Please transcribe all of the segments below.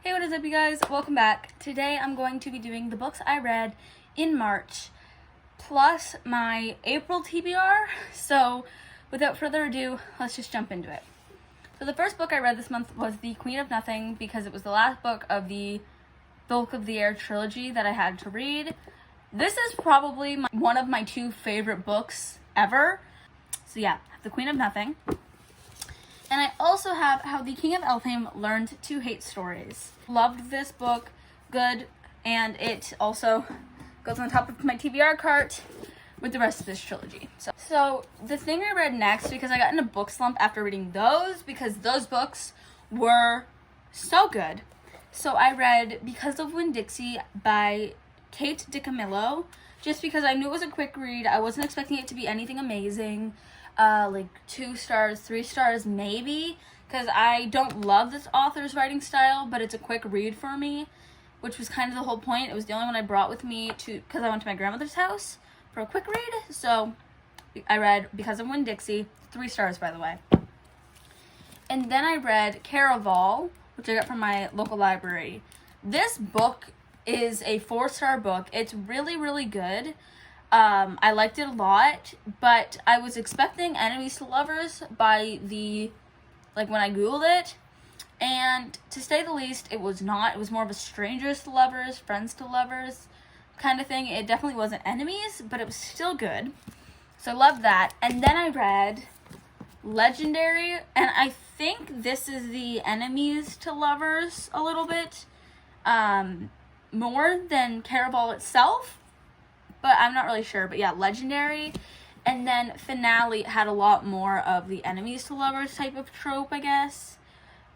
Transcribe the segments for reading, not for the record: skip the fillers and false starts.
Hey, what is up, you guys? Welcome back. Today I'm going to be doing the books I read in March, plus my April TBR. So without further ado, let's just jump into it. So the first book I read this month was The Queen of Nothing, because it was the last book of the Bulk of the Air trilogy that I had to read. This is probably one of my two favorite books ever. So yeah, The Queen of Nothing. And I also have How the King of Elfhame Learned to Hate Stories. Loved this book, good, and it also goes on top of my TBR cart with the rest of this trilogy. So the thing I read next, because I got in a book slump after reading those, because those books were so good. So I read Because of Winn-Dixie by Kate DiCamillo, just because I knew it was a quick read. I wasn't expecting it to be anything amazing. Like 2 stars, 3 stars maybe, because I don't love this author's writing style, but it's a quick read for me, which was kind of the whole point. It was the only one I brought with me because I went to my grandmother's house for a quick read. So I read Because of Winn-Dixie, 3 stars by the way. And then I read Caraval, which I got from my local library. This book is a 4-star book. It's really, really good. I liked it a lot, but I was expecting enemies to lovers by when I Googled it, and to say the least, it was not. It was more of a strangers to lovers, friends to lovers kind of thing. It definitely wasn't enemies, but it was still good. So I loved that. And then I read Legendary, and I think this is the enemies to lovers a little bit, more than Caraval itself. But I'm not really sure. But yeah, Legendary. And then Finale had a lot more of the enemies to lovers type of trope, I guess.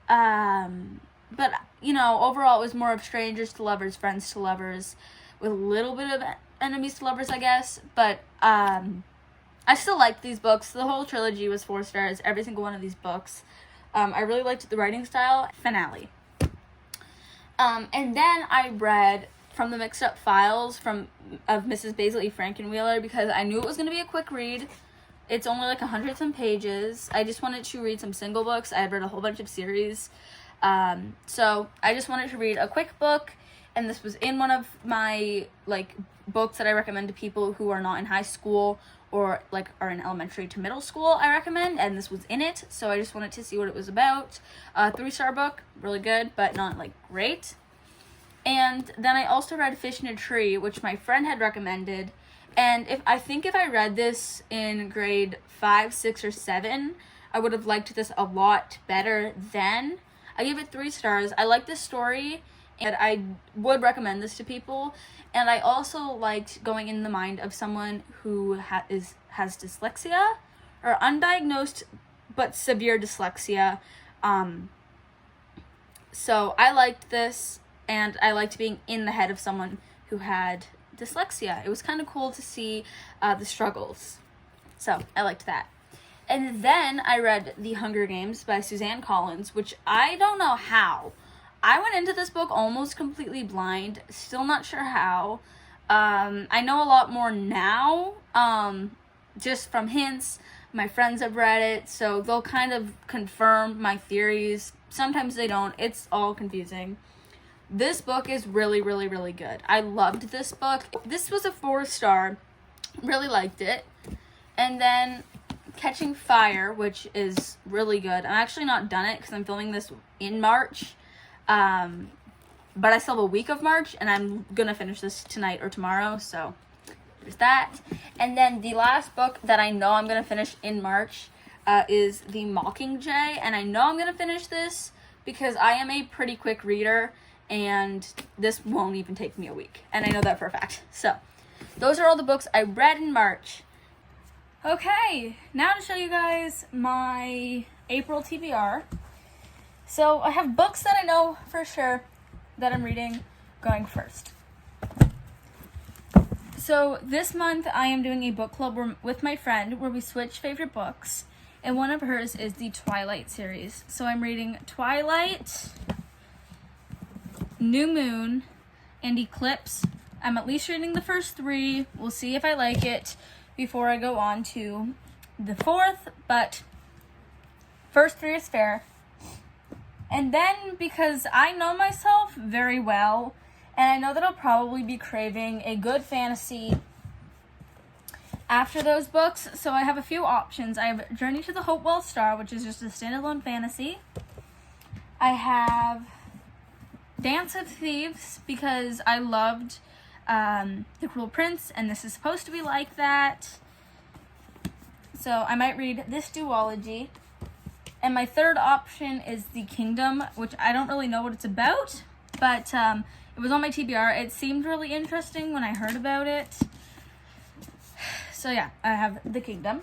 But, overall it was more of strangers to lovers, friends to lovers, with a little bit of enemies to lovers, I guess. But I still liked these books. The whole trilogy was 4 stars, every single one of these books. I really liked the writing style. Finale. And then I read From the Mixed Up Files of Mrs. Basil E. Frankenwheeler, because I knew it was going to be a quick read. It's only like 100-some pages. I just wanted to read some single books. I had read a whole bunch of series. So I just wanted to read a quick book, and this was in one of my books that I recommend to people who are not in high school or are in elementary to middle school. I recommend, and this was in it, so I just wanted to see what it was about. 3-star book, really good, but not great. And then I also read Fish in a Tree, which my friend had recommended. And if I read this in grade 5, 6, or 7, I would have liked this a lot better then. I gave it 3 stars. I like this story, and I would recommend this to people. And I also liked going in the mind of someone who has dyslexia, or undiagnosed but severe dyslexia. So I liked this. And I liked being in the head of someone who had dyslexia. It was kind of cool to see the struggles. So I liked that. And then I read The Hunger Games by Suzanne Collins, which I don't know how. I went into this book almost completely blind. Still not sure how. I know a lot more now, just from hints. My friends have read it, so they'll kind of confirm my theories. Sometimes they don't. It's all confusing. This book is really, really, really good. I loved this book. This was a 4-star. Really liked it. And then Catching Fire, which is really good. I'm actually not done it because I'm filming this in March. But I still have a week of March, and I'm going to finish this tonight or tomorrow. So there's that. And then the last book that I know I'm going to finish in March is The Mockingjay. And I know I'm going to finish this because I am a pretty quick reader. And this won't even take me a week. And I know that for a fact. So, those are all the books I read in March. Okay, now to show you guys my April TBR. So, I have books that I know for sure that I'm reading going first. So, this month I am doing a book club with my friend where we switch favorite books. And one of hers is the Twilight series. So, I'm reading Twilight, New Moon, and Eclipse. I'm at least reading the first 3. We'll see if I like it before I go on to the 4th, but first 3 is fair. And then, because I know myself very well, and I know that I'll probably be craving a good fantasy after those books, so I have a few options. I have Journey to the Hopewell Star, which is just a standalone fantasy. I have Dance of Thieves, because I loved The Cruel Prince, and this is supposed to be like that. So I might read this duology. And my third option is The Kingdom, which I don't really know what it's about, but it was on my TBR. It seemed really interesting when I heard about it. So yeah, I have The Kingdom.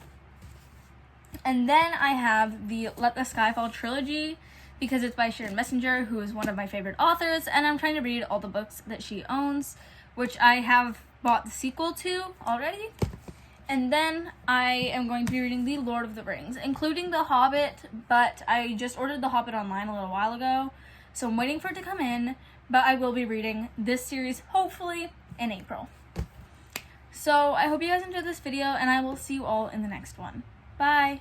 And then I have the Let the Sky Fall trilogy, because it's by Sharon Messenger, who is one of my favorite authors, and I'm trying to read all the books that she owns, which I have bought the sequel to already. And then I am going to be reading The Lord of the Rings, including The Hobbit, but I just ordered The Hobbit online a little while ago, so I'm waiting for it to come in, but I will be reading this series, hopefully, in April. So I hope you guys enjoyed this video, and I will see you all in the next one. Bye!